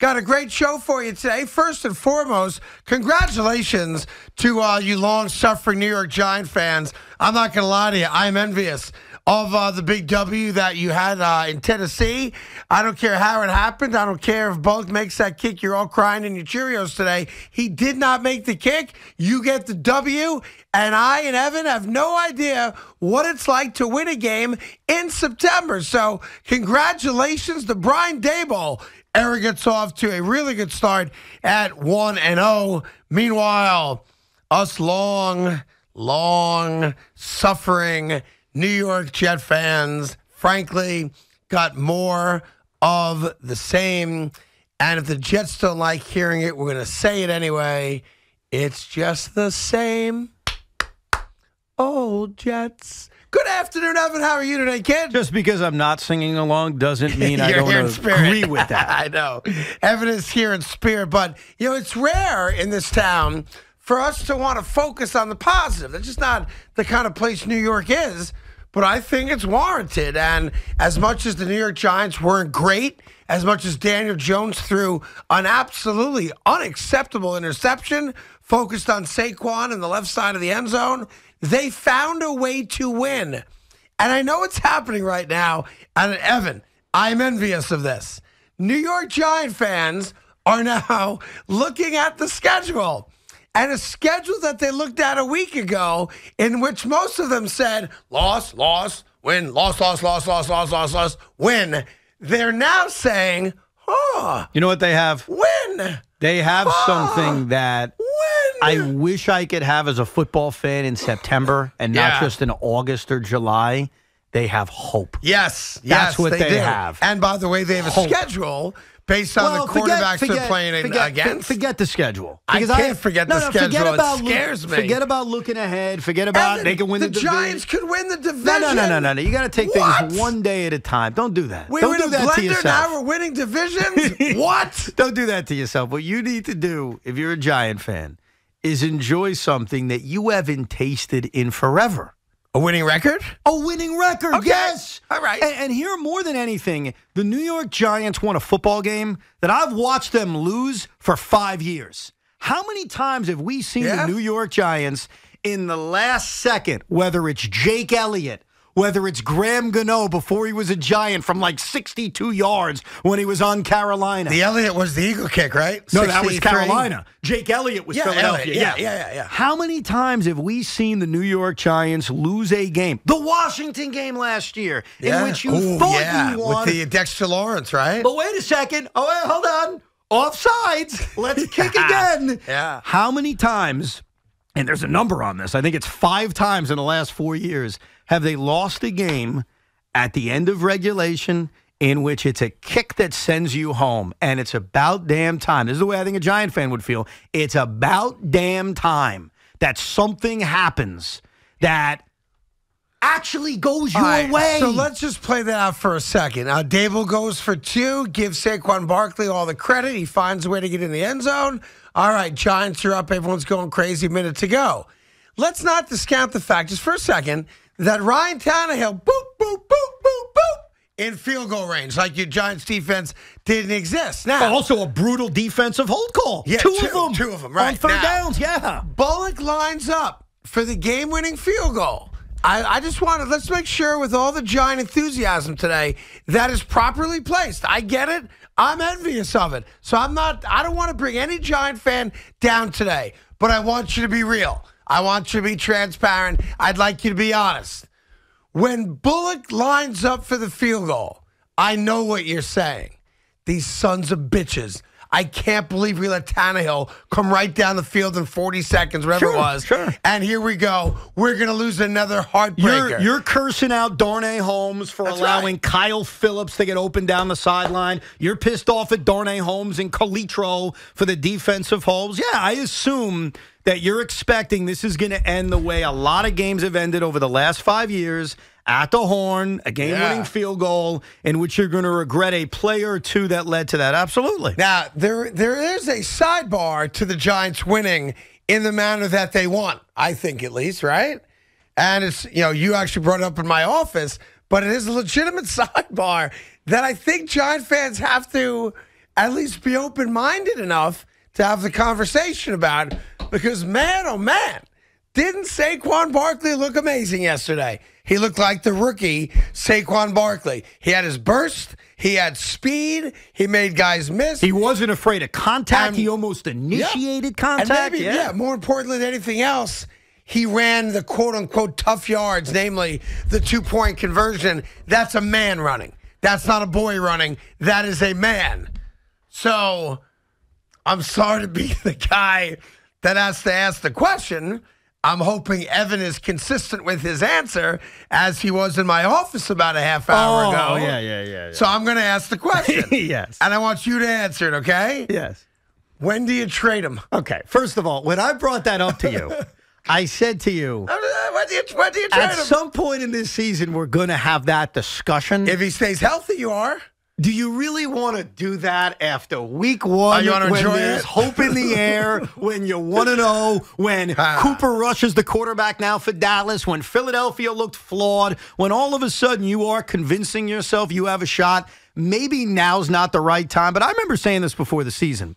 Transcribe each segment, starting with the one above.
Got a great show for you today. First and foremost, congratulations to you long-suffering New York Giant fans. I'm not going to lie to you. I'm envious of the big W that you had in Tennessee. I don't care how it happened. I don't care if Bullock makes that kick. You're all crying in your Cheerios today. He did not make the kick. You get the W, and I and Evan have no idea what it's like to win a game in September. So congratulations to Brian Daboll. Eric gets off to a really good start at 1-0. Meanwhile, us long-suffering New York Jet fans, frankly, got more of the same. And if the Jets don't like hearing it, we're going to say it anyway. It's just the same old Jets. Good afternoon, Evan. How are you today, kid? Just because I'm not singing along doesn't mean I don't agree with that. I know. Evan is here in spirit. But, it's rare in this town for us to want to focus on the positive. That's just not the kind of place New York is. But I think it's warranted. And as much as the New York Giants weren't great, as much as Daniel Jones threw an absolutely unacceptable interception focused on Saquon in the left side of the end zone, they found a way to win. And I know it's happening right now. And Evan, I'm envious of this. New York Giant fans are now looking at the schedule. And a schedule that they looked at a week ago in which most of them said, loss, win, loss, win. They're now saying, you know what they have? Win. They have something that I wish I could have as a football fan in September and not just in August or July. They have hope. Yes. That's what they do. have. And by the way, they have a schedule based on the quarterbacks they're playing against. Forget the schedule. I can't forget the schedule. It scares me. Forget about looking ahead. Forget about Evan, they can win the division. The Giants could win the division. No. You got to take things one day at a time. Don't do that. We Don't were do in a that to blender, yourself. now we're winning divisions? What? Don't do that to yourself. What you need to do, if you're a Giant fan, is enjoy something that you haven't tasted in forever. A winning record? A winning record, okay. Yes. All right. And here, more than anything, the New York Giants won a football game that I've watched them lose for 5 years. How many times have we seen the New York Giants in the last second, whether it's Jake Elliott, whether it's Graham Gano before he was a Giant from like 62 yards when he was on Carolina. The Elliott was the eagle kick, right? No, that was Carolina. Jake Elliott was Philadelphia. Yeah. How many times have we seen the New York Giants lose a game? The Washington game last year, in which you thought you won. With the Dexter Lawrence, right? But wait a second. Oh, wait, hold on. Offsides. Let's kick again. Yeah. How many times, and there's a number on this, I think it's 5 times in the last 4 years, have they lost a game at the end of regulation in which it's a kick that sends you home, and it's about damn time. This is the way I think a Giant fan would feel. It's about damn time that something happens that actually goes your way. So let's just play that out for a second. Daboll goes for 2, gives Saquon Barkley all the credit. He finds a way to get in the end zone. All right, Giants are up. Everyone's going crazy. Minute to go. Let's not discount the fact, just for a second, that Ryan Tannehill, in field goal range, like your Giants defense didn't exist. Now, also a brutal defensive hold call. Yeah, two of them, right? On third downs, yeah. Bullock lines up for the game-winning field goal. I just wanted, let's make sure with all the Giant enthusiasm today, that is properly placed. I get it. I'm envious of it. So I don't want to bring any Giant fan down today, but I want you to be real. I want you to be transparent. I'd like you to be honest. When Bullock lines up for the field goal, I know what you're saying. These sons of bitches. I can't believe we let Tannehill come right down the field in 40 seconds, whatever it was. Sure. And here we go. We're going to lose another heartbreaker. You're cursing out Darnay Holmes for allowing Kyle Phillips to get open down the sideline. You're pissed off at Darnay Holmes and Calitro for the defensive holds. Yeah, I assume that you're expecting this is going to end the way a lot of games have ended over the last 5 years. At the horn, a game-winning field goal in which you're going to regret a play or two that led to that. Absolutely. Now, there is a sidebar to the Giants winning in the manner that they won, I think at least, right? And it's, you actually brought it up in my office, but it is a legitimate sidebar that I think Giant fans have to at least be open-minded enough to have the conversation about, because man, oh man, didn't Saquon Barkley look amazing yesterday? He looked like the rookie Saquon Barkley. He had his burst. He had speed. He made guys miss. He wasn't afraid of contact. He almost initiated contact. And maybe, more importantly than anything else, he ran the quote-unquote tough yards, namely the two-point conversion. That's a man running. That's not a boy running. That is a man. So I'm sorry to be the guy that has to ask the question. I'm hoping Evan is consistent with his answer, as he was in my office about a half hour ago. Oh, yeah. So I'm going to ask the question. Yes. And I want you to answer it, okay? Yes. When do you trade him? Okay. First of all, when I brought that up to you, I said to you, when do you trade him? at some point in this season, we're going to have that discussion. If he stays healthy, you are. Do you really want to do that after week one, you want to when enjoy there's it? hope in the air, when you're 1-0, when Cooper Rush is the quarterback now for Dallas, when Philadelphia looked flawed, when all of a sudden you are convincing yourself you have a shot? Maybe now's not the right time, but I remember saying this before the season.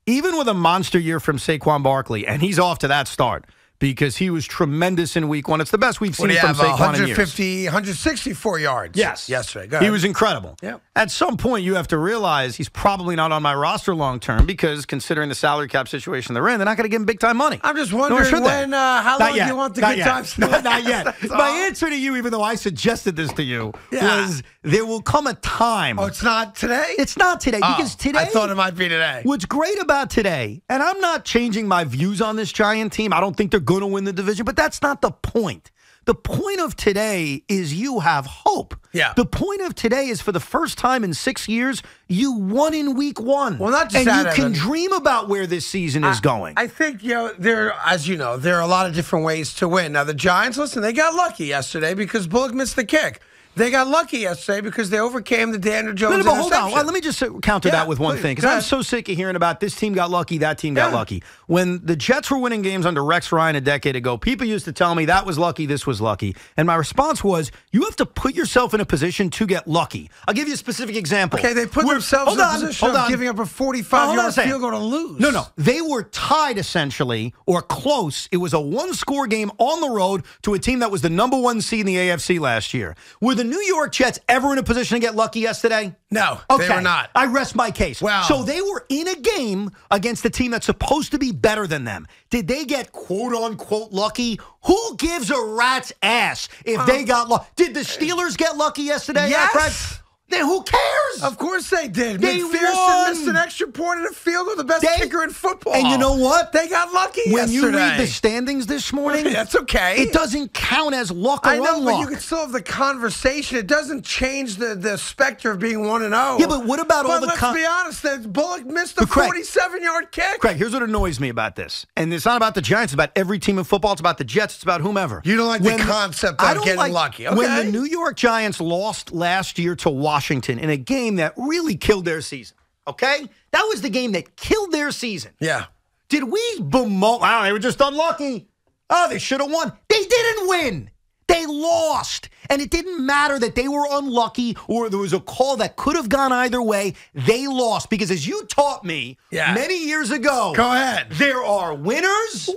Even with a monster year from Saquon Barkley, and he's off to that start, because he was tremendous in week one. It's the best we've seen from Saquon in years. 164 yards. Yes. Yesterday. Go ahead. He was incredible. Yep. At some point, you have to realize he's probably not on my roster long term, because considering the salary cap situation they're in, they're not going to give him big time money. I'm just wondering how long you want the good times to last. Not yet. My answer to you, even though I suggested this to you, was there will come a time. Oh, it's not today? It's not today, because today. I thought it might be today. What's great about today, and I'm not changing my views on this Giant team. I don't think they're going to win the division, but that's not the point. The point of today is you have hope. Yeah. The point of today is, for the first time in 6 years, you won in week one. Well, not just and that, you can Evan. dream about where this season is going. I think, there are a lot of different ways to win. Now, the Giants, listen, they got lucky yesterday because Bullock missed the kick. They got lucky yesterday because they overcame the Daniel Jones interception. Hold on. Well, let me just counter that with one thing, because I'm so sick of hearing about this team got lucky, that team got lucky. When the Jets were winning games under Rex Ryan a decade ago, people used to tell me that was lucky, this was lucky. And my response was, you have to put yourself in a position to get lucky. I'll give you a specific example. Okay, they put themselves in a position of giving up a 45-yard field goal to lose. No. They were tied, essentially, or close. It was a one-score game on the road to a team that was the number one seed in the AFC last year. Were the New York Jets ever in a position to get lucky yesterday? No, okay. They were not. I rest my case. Wow. So they were in a game against a team that's supposed to be better than them. Did they get quote-unquote lucky? Who gives a rat's ass if they got lucky? Did the Steelers get lucky yesterday? Yes. Then who cares? Of course they did. They McPherson won. missed an extra point and a field goal, the best kicker in football. And you know what? They got lucky when yesterday. you read the standings this morning, that's okay. It doesn't count as luck or I know, unluck. but you can still have the conversation. It doesn't change the specter of being 1-0. Yeah, but what about all the... let's be honest, that Bullock missed a 47-yard kick. Craig, here's what annoys me about this. And it's not about the Giants. It's about every team in football. It's about the Jets. It's about whomever. You don't like the concept of getting lucky. Okay. When the New York Giants lost last year to Washington in a game that really killed their season, okay? That was the game that killed their season. Yeah. Did we bemoan? Oh, they were just unlucky. Oh, they should have won. They didn't win. They lost. And it didn't matter that they were unlucky or there was a call that could have gone either way. They lost because, as you taught me many years ago, go ahead. There are winners,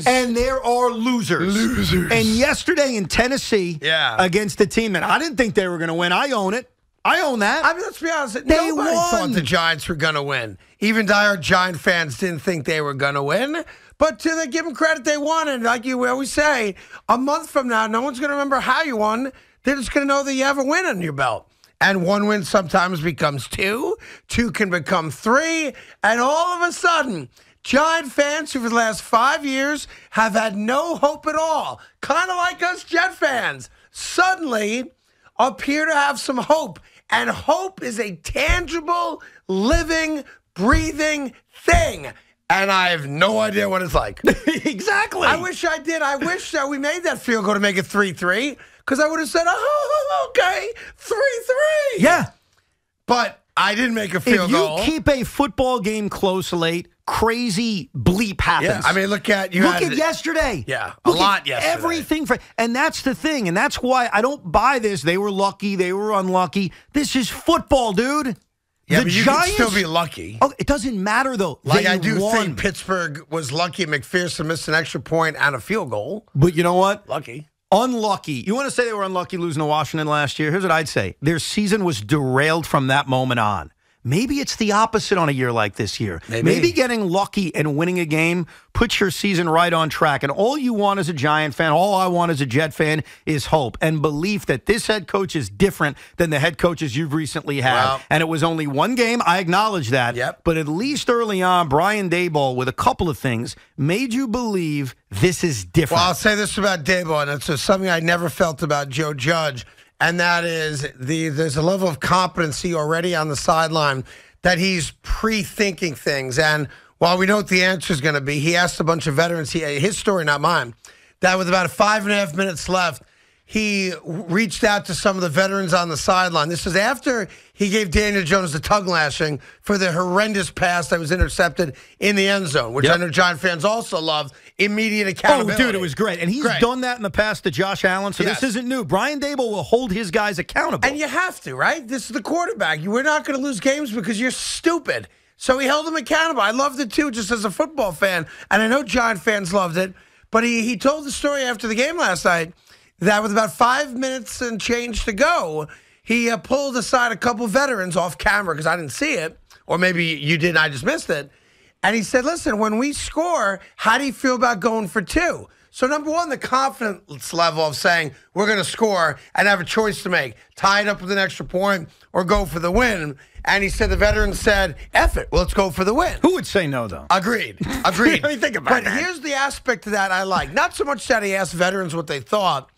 and there are losers. And yesterday in Tennessee, against a team that I didn't think they were going to win, I own it. I own that. I mean, let's be honest. They Nobody won. thought the Giants were going to win. Even diehard Giant fans didn't think they were going to win. But to the, give them credit, they won. And like you always say, a month from now, no one's going to remember how you won. They're just going to know that you have a win on your belt. And one win sometimes becomes two. Two can become three. And all of a sudden, Giant fans who for the last 5 years have had no hope at all, kind of like us Jet fans, suddenly appear to have some hope. And hope is a tangible, living, breathing thing. And I have no idea what it's like. Exactly. I wish I did. I wish that we made that field goal to make it 3-3, because I would have said, oh, okay, 3-3. Yeah. But I didn't make a field goal. If you keep a football game close late, crazy bleep happens. Yeah, I mean, look at yesterday. Yeah, look a lot at yesterday. Everything and that's the thing, and that's why I don't buy this. They were lucky, they were unlucky. This is football, dude. Yeah, the but you Giants can still be lucky. Oh, it doesn't matter though. Like They I do won. think Pittsburgh was lucky. McPherson missed an extra point and a field goal. But you know what? Lucky. Unlucky. You want to say they were unlucky losing to Washington last year? Here's what I'd say. Their season was derailed from that moment on. Maybe it's the opposite on a year like this year. Maybe getting lucky and winning a game puts your season right on track. And all you want as a Giant fan, all I want as a Jet fan is hope and belief that this head coach is different than the head coaches you've recently had. Well, and it was only one game. I acknowledge that. Yep. But at least early on, Brian Daboll, with a couple of things, made you believe this is different. Well, I'll say this about Daboll, and it's something I never felt about Joe Judge. And that is there's a level of competency already on the sideline that he's pre-thinking things. And while we know what the answer is going to be, he asked a bunch of veterans, his story, not mine, that with about 5.5 minutes left, he reached out to some of the veterans on the sideline. This is after he gave Daniel Jones the tongue lashing for the horrendous pass that was intercepted in the end zone, which I know Giant fans also love. Immediate accountability. Oh, dude, it was great. And he's done that in the past to Josh Allen, so this isn't new. Brian Daboll will hold his guys accountable. And you have to, right? This is the quarterback. We're not going to lose games because you're stupid. So he held them accountable. I loved it, too, just as a football fan. And I know Giant fans loved it. But he told the story after the game last night that with about 5 minutes and change to go, he pulled aside a couple veterans off camera because I didn't see it. Or maybe you did and I just missed it. And he said, listen, when we score, how do you feel about going for two? So, number one, the confidence level of saying we're going to score and have a choice to make, tie it up with an extra point or go for the win. And he said the veterans said, F it, let's go for the win. Who would say no, though? Agreed. I mean, think about that. But here's the aspect of that I like. Not so much that he asked veterans what they thought,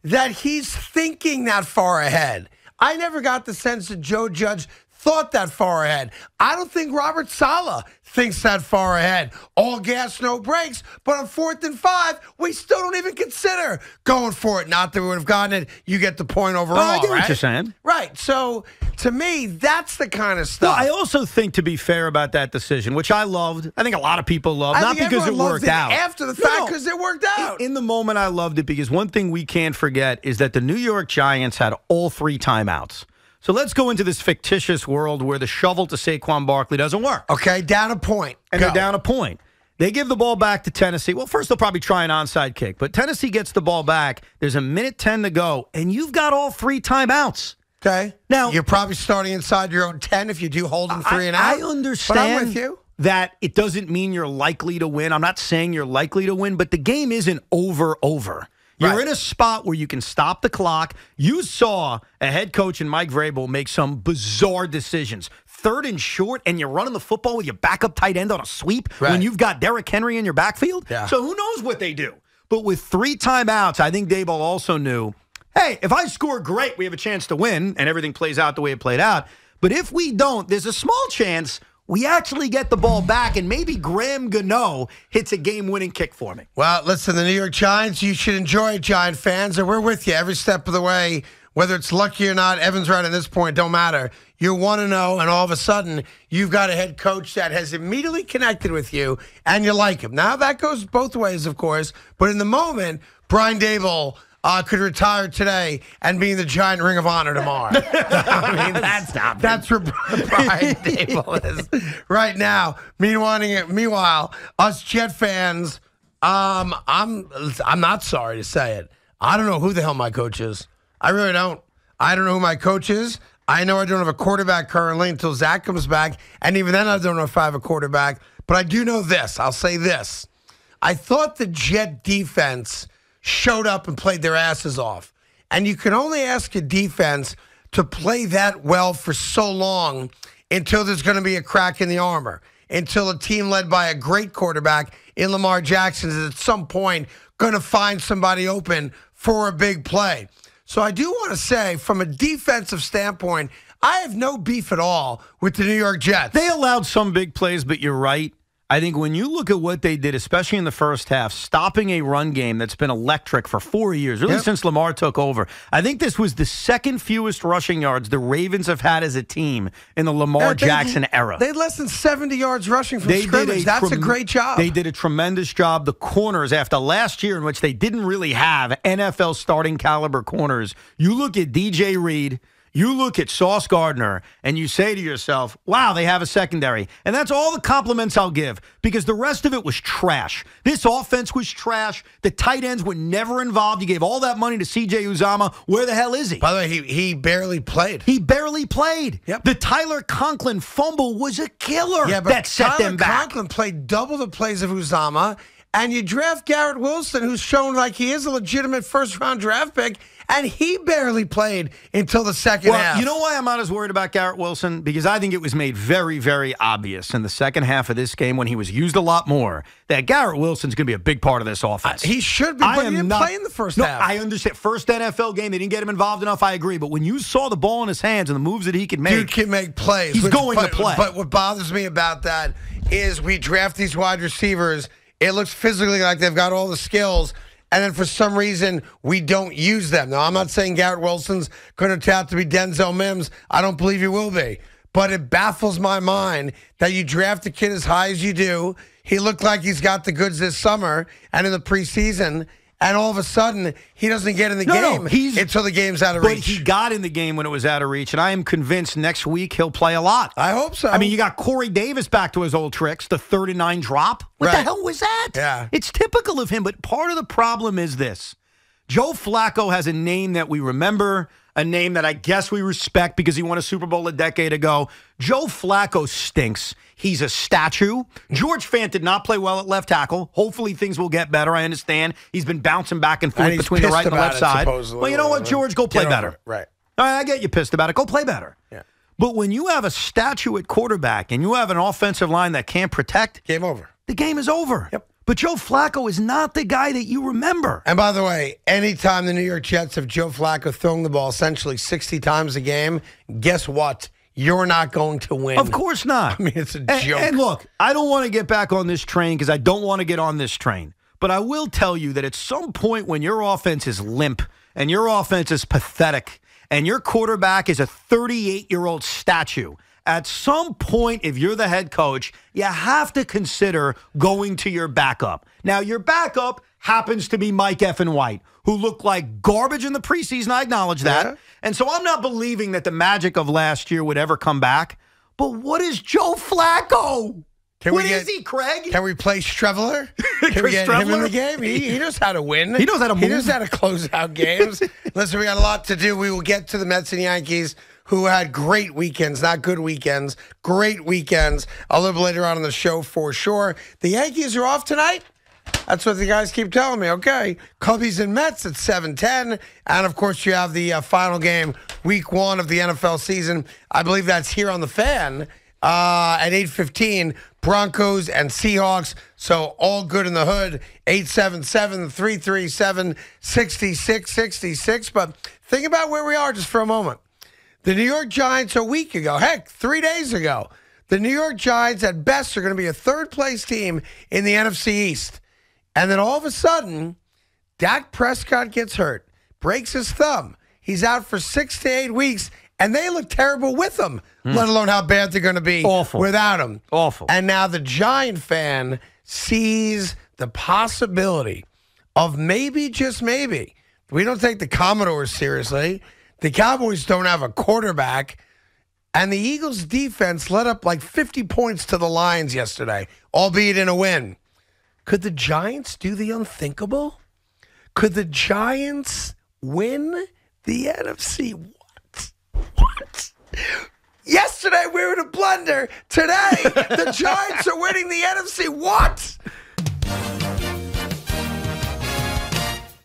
that he's thinking that far ahead. I never got the sense that Joe Judge thought that far ahead. I don't think Robert Saleh thinks that far ahead. All gas, no brakes. But on 4th and 5, we still don't even consider going for it. Not that we would have gotten it. You get the point overall, I get right? what you're saying. Right. So, to me, that's the kind of stuff. Well, I also think, to be fair about that decision, which I loved, I think a lot of people loved, not because it worked out. After the fact, because it worked out. In the moment, I loved it because one thing we can't forget is that the New York Giants had all 3 timeouts. So let's go into this fictitious world where the shovel to Saquon Barkley doesn't work. Okay, down a point. And they're down a point. They give the ball back to Tennessee. Well, first they'll probably try an onside kick, but Tennessee gets the ball back. There's 1:10 to go, and you've got all 3 timeouts. Okay. Now you're probably starting inside your own 10 if you do hold them 3 and out. I understand but I'm with you. That it doesn't mean you're likely to win. I'm not saying you're likely to win, but the game isn't over. You're in a spot where you can stop the clock. You saw a head coach in Mike Vrabel make some bizarre decisions. 3rd and short, and you're running the football with your backup tight end on a sweep when you've got Derrick Henry in your backfield. Yeah. So who knows what they do? But with 3 timeouts, I think Daboll also knew, hey, if I score, great, we have a chance to win, and everything plays out the way it played out. But if we don't, there's a small chance we actually get the ball back, and maybe Graham Gano hits a game-winning kick for me. Well, listen, the New York Giants, you should enjoy it, Giant fans, and we're with you every step of the way. Whether it's lucky or not, Evan's right at this point, don't matter. You're 1-0, and all of a sudden, you've got a head coach that has immediately connected with you, and you like him. Now, that goes both ways, of course, but in the moment, Brian Daboll could retire today and be in the Giant Ring of Honor tomorrow. I mean, that's where Brian Daboll is right now. Meanwhile, us Jet fans, I'm not sorry to say it. I don't know who the hell my coach is. I really don't. I don't know who my coach is. I know I don't have a quarterback currently until Zach comes back, and even then I don't know if I have a quarterback. But I do know this. I'll say this. I thought the Jet defense showed up and played their asses off. And you can only ask a defense to play that well for so long until there's going to be a crack in the armor, until a team led by a great quarterback in Lamar Jackson is at some point going to find somebody open for a big play. So I do want to say, from a defensive standpoint, I have no beef at all with the New York Jets. They allowed some big plays, but you're right. I think when you look at what they did, especially in the first half, stopping a run game that's been electric for 4 years, really since Lamar took over, I think this was the second fewest rushing yards the Ravens have had as a team in the Lamar Jackson era. They had less than 70 yards rushing from scrimmage. That's a great job. They did a tremendous job. The corners, after last year in which they didn't really have NFL starting caliber corners, you look at DJ Reed, You look at Sauce Gardner and you say to yourself, wow, they have a secondary. And that's all the compliments I'll give because the rest of it was trash. This offense was trash. The tight ends were never involved. You gave all that money to C.J. Uzomah. Where the hell is he? By the way, he barely played. He barely played. Yep. The Tyler Conklin fumble was a killer. Yeah, but that set Tyler them back. Conklin played double the plays of Uzomah, and you draft Garrett Wilson, who's shown like he is a legitimate first-round draft pick, and he barely played until the second half. You know why I'm not as worried about Garrett Wilson? Because I think it was made very, very obvious in the second half of this game when he was used a lot more that Garrett Wilson's going to be a big part of this offense. He should be, but he didn't play in the first half. I understand. First NFL game, they didn't get him involved enough, I agree. But when you saw the ball in his hands and the moves that he could make. Dude can make plays. He's going to play. But what bothers me about that is we draft these wide receivers. It looks physically like they've got all the skills, and then for some reason, we don't use them. Now, I'm not saying Garrett Wilson's going to turn out to be Denzel Mims. I don't believe he will be. But it baffles my mind that you draft a kid as high as you do. He looked like he's got the goods this summer and in the preseason, and all of a sudden, he doesn't get in the game until the game's out of reach. But he got in the game when it was out of reach, and I am convinced next week he'll play a lot. I hope so. I mean, you got Corey Davis back to his old tricks, the 3rd-and-9 drop. What the hell was that? Yeah. It's typical of him, but part of the problem is this. Joe Flacco has a name that we remember, a name that I guess we respect because he won a Super Bowl a decade ago. Joe Flacco stinks. He's a statue. George Fant did not play well at left tackle. Hopefully things will get better. I understand. He's been bouncing back and forth between the right and the left side. Well, you know what, George? Go play better. Right. All right, I get you pissed about it. Go play better. Yeah. But when you have a statue at quarterback and you have an offensive line that can't protect, game over. The game is over. Yep. But Joe Flacco is not the guy that you remember. And by the way, anytime the New York Jets have Joe Flacco throwing the ball essentially 60 times a game, guess what? You're not going to win. Of course not. I mean, it's a joke. And look, I don't want to get back on this train because I don't want to get on this train. But I will tell you that at some point when your offense is limp and your offense is pathetic and your quarterback is a 38-year-old statue, at some point, if you're the head coach, you have to consider going to your backup. Now, your backup happens to be Mike Effin White, who looked like garbage in the preseason. I acknowledge that. Yeah. And so I'm not believing that the magic of last year would ever come back. But what is Joe Flacco? What is he, Craig? Can we play Streveler? Can we get him in the game? He knows how to win. He knows how to move. He knows how to close out games. Listen, we got a lot to do. We will get to the Mets and Yankees, who had great weekends, not good weekends, great weekends a little later on in the show for sure. The Yankees are off tonight. That's what the guys keep telling me. Okay, Cubbies and Mets at 7:10. And, of course, you have the final game, week 1 of the NFL season. I believe that's here on the Fan at 8:15. Broncos and Seahawks. So all good in the hood. 877-337-6666. But think about where we are just for a moment. The New York Giants a week ago, heck, 3 days ago, the New York Giants at best are going to be a third-place team in the NFC East. And then all of a sudden, Dak Prescott gets hurt, breaks his thumb. He's out for 6 to 8 weeks, and they look terrible with him, let alone how bad they're going to be without him. Awful. And now the Giant fan sees the possibility of maybe, just maybe, we don't take the Commodores seriously. The Cowboys don't have a quarterback. And the Eagles' defense let up like 50 points to the Lions yesterday, albeit in a win. Could the Giants do the unthinkable? Could the Giants win the NFC? What? Yesterday we were in a blender. Today, the Giants are winning the NFC. What?